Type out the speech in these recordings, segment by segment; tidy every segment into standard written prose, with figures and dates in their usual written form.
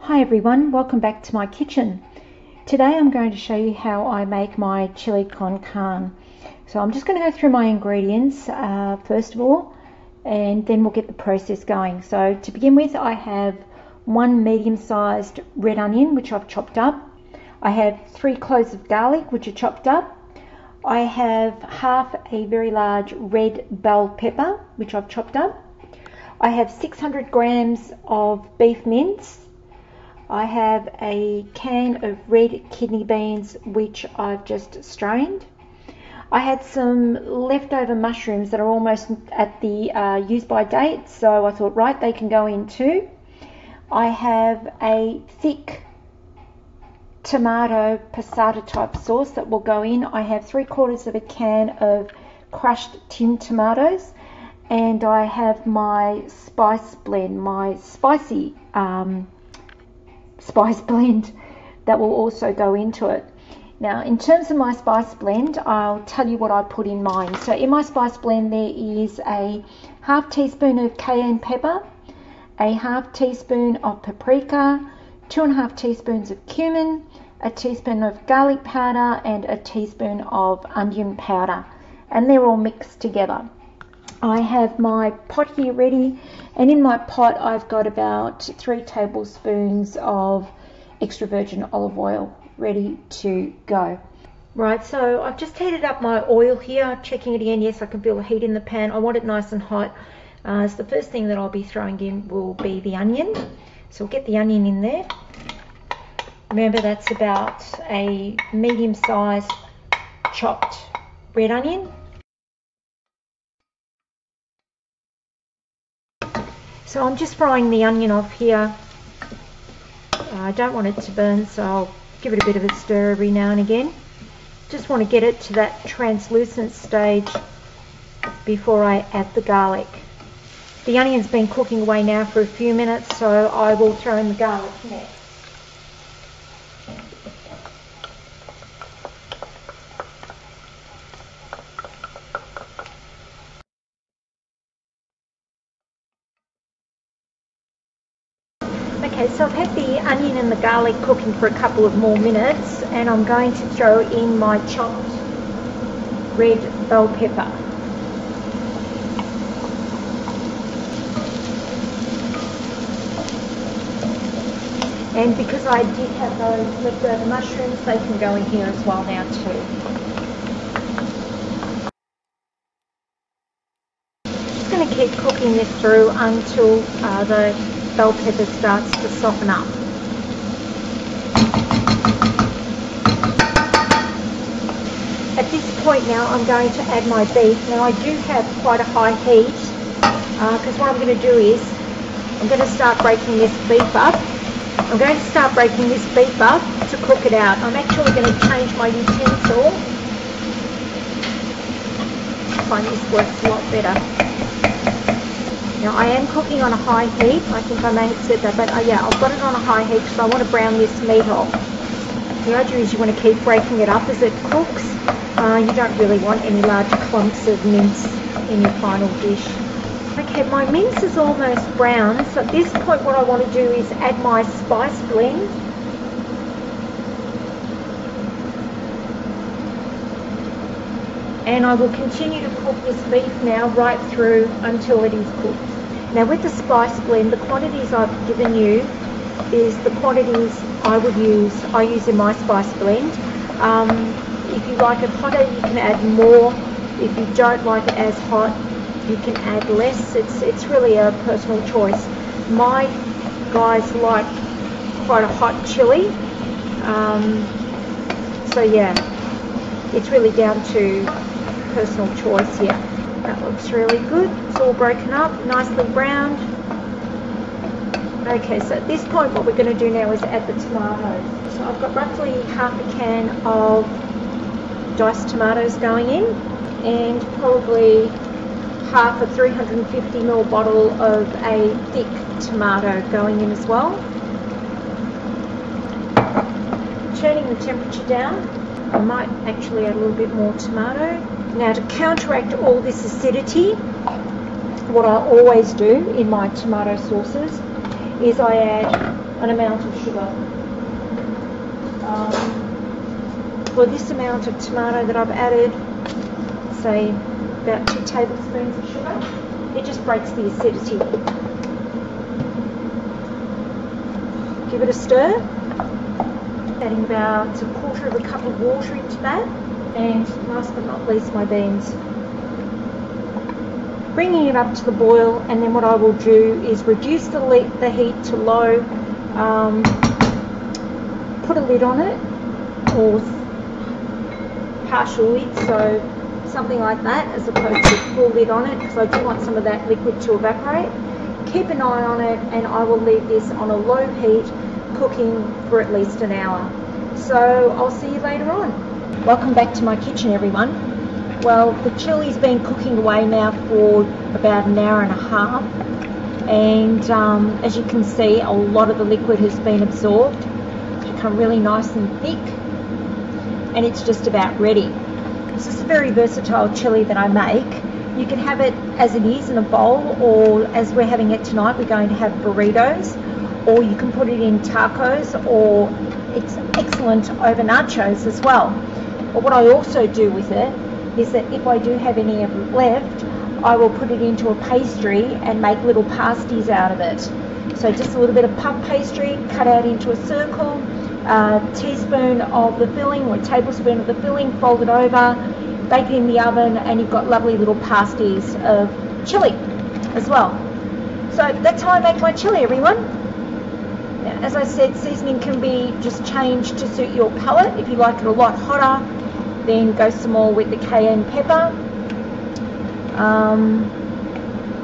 Hi everyone, welcome back to my kitchen. Today I'm going to show you how I make my chili con carne. So I'm just going to go through my ingredients first of all, and then we'll get the process going. So to begin with, I have one medium-sized red onion which I've chopped up. I have 3 cloves of garlic which are chopped up. I have half a very large red bell pepper which I've chopped up. I have 600 grams of beef mince. I have a can of red kidney beans which I've just strained. I had some leftover mushrooms that are almost at the use by date, so I thought, right, they can go in too. I have a thick tomato passata type sauce that will go in. I have 3/4 of a can of crushed tinned tomatoes, and I have my spice blend, my spicy spice blend that will also go into it. Now, in terms of my spice blend, I'll tell you what I put in mine. So in my spice blend there is a half teaspoon of cayenne pepper, a half teaspoon of paprika, 2.5 teaspoons of cumin, a teaspoon of garlic powder, and a teaspoon of onion powder, and they're all mixed together. I have my pot here ready, and in my pot I've got about 3 tablespoons of extra virgin olive oil ready to go. Right, so I've just heated up my oil here, checking it again. Yes, I can feel the heat in the pan. I want it nice and hot. So the first thing that I'll be throwing in will be the onion. So we'll get the onion in there. Remember, that's about a medium-sized chopped red onion. So I'm just frying the onion off here. I don't want it to burn, so I'll give it a bit of a stir every now and again. Just want to get it to that translucent stage before I add the garlic. The onion's been cooking away now for a few minutes, so I will throw in the garlic next. Okay, so I've had the onion and the garlic cooking for a couple of more minutes, and I'm going to throw in my chopped red bell pepper. And because I did have those leftover mushrooms, they can go in here as well now too. Just going to keep cooking this through until the bell pepper starts to soften up. At this point now I'm going to add my beef. Now I do have quite a high heat because what I'm going to do is I'm going to start breaking this beef up. I'm going to start breaking this beef up to cook it out. I'm actually going to change my utensil. I find this works a lot better. Now I am cooking on a high heat. I think I may have said that, but yeah, I've got it on a high heat because I want to brown this meat off. The idea is you want to keep breaking it up as it cooks. You don't really want any large clumps of mince in your final dish. Okay, my mince is almost brown, so at this point what I want to do is add my spice blend. And I will continue to cook this beef now right through until it is cooked. Now with the spice blend, the quantities I've given you is the quantities I use in my spice blend. If you like it hotter, you can add more. If you don't like it as hot, you can add less. It's really a personal choice. My guys like quite a hot chili. So yeah, it's really down to personal choice here. That looks really good. It's all broken up, nicely browned. Okay, so at this point what we're going to do now is add the tomatoes. So I've got roughly half a can of diced tomatoes going in, and probably half a 350ml bottle of a thick tomato going in as well. Turning the temperature down, I might actually add a little bit more tomato. Now to counteract all this acidity, what I always do in my tomato sauces is I add an amount of sugar. For this amount of tomato that I've added, say about 2 tablespoons of sugar. It just breaks the acidity. Give it a stir. Adding about 1/4 cup of water into that. And last but not least, my beans. Bringing it up to the boil, and then what I will do is reduce the heat to low, put a lid on it, or partial lid, so something like that, as opposed to full lid on it, because I do want some of that liquid to evaporate. Keep an eye on it, and I will leave this on a low heat, cooking for at least an hour. So I'll see you later on. Welcome back to my kitchen, everyone. Well, the chili's been cooking away now for about an hour and a half, and as you can see, a lot of the liquid has been absorbed. It's become really nice and thick, and it's just about ready. This is a very versatile chili that I make. You can have it as it is in a bowl, or as we're having it tonight, we're going to have burritos, or you can put it in tacos, or it's excellent over nachos as well. But what I also do with it is that if I do have any of it left, I will put it into a pastry and make little pasties out of it. So just a little bit of puff pastry, cut out into a circle, a teaspoon of the filling or a tablespoon of the filling, fold it over, bake it in the oven, and you've got lovely little pasties of chili as well. So that's how I make my chili, everyone. Now, as I said, seasoning can be just changed to suit your palate. If you like it a lot hotter, then go some more with the cayenne pepper.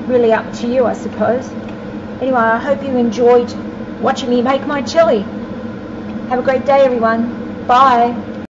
Really up to you, I suppose. Anyway, I hope you enjoyed watching me make my chili. Have a great day, everyone. Bye.